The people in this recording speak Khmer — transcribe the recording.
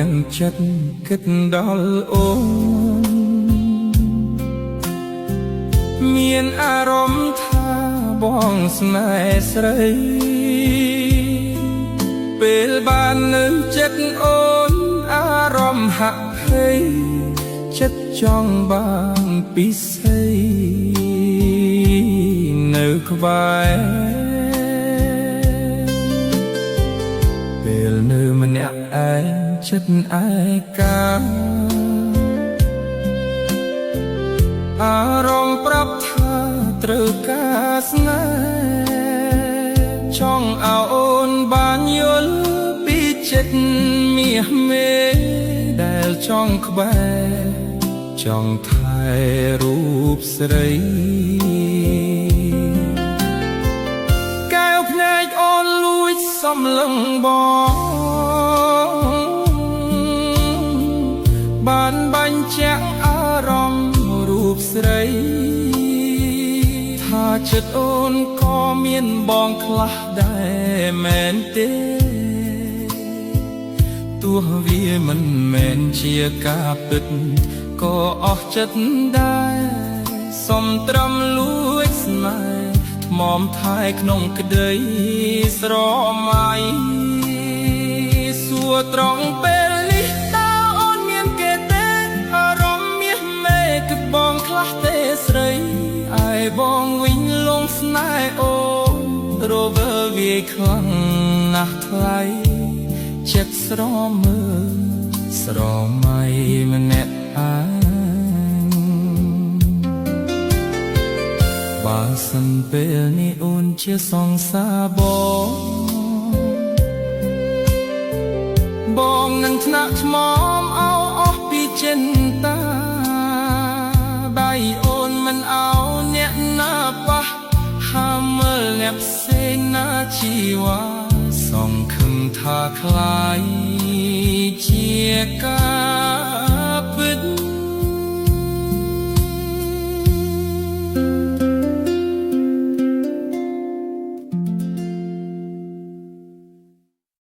នឹងចិត្តគិតដល់អូនមានអារម្មណ៍ថាបងស្នេហ៍ស្រីពេលបាននៅចិត្តអូនអារម្មណ៍ហាក់ភ័យចិត្តចង់បានពិសីនៅក្បែរពេលនៅម្នាក់ឯងចិត្តឯកាអារម្មណ៍ប្រាប់ថាត្រូវការស្នេហ៍ចង់ឲ្យអូនបានយល់ពីចិត្តមាសមេដែលចង់ក្បែរចង់ថែរូបស្រីកែវភ្នែកអូនលួចសំឡឹងបងបានបញ្ជាក់អារម្មណ៍រូបស្រីថាចិត្តអូនក៏មានបងខ្លះដែរមែនទេទោះវាមិនមែនជាការពិតក៏អស់ចិត្តដែរសុំត្រឹមលួចស្នេហ៍ថ្មមថែក្នុងក្តីស្រមៃសួរត្រង់ពេលនេះតើអូនមានគេទេអារម្មណ៍មាសមេគឺបងខ្លះទេស្រីឯបងវិញលងស្នេហ៍អូនរវើវាយខ្លាំងណាស់ថ្លៃចិត្តស្រមើស្រមៃម្នាក់ឯងបើសិនពេលនេះអូនជាសង្សារបងនឹងថ្នាក់ថ្មមអស់ពីចិនតាដៃអូនមិនអោអ្នកណាប៉ះហាមើលអ្នកផ្សេងណាជីវ៉ាសង្ឃឹមថាคล้ายជាកា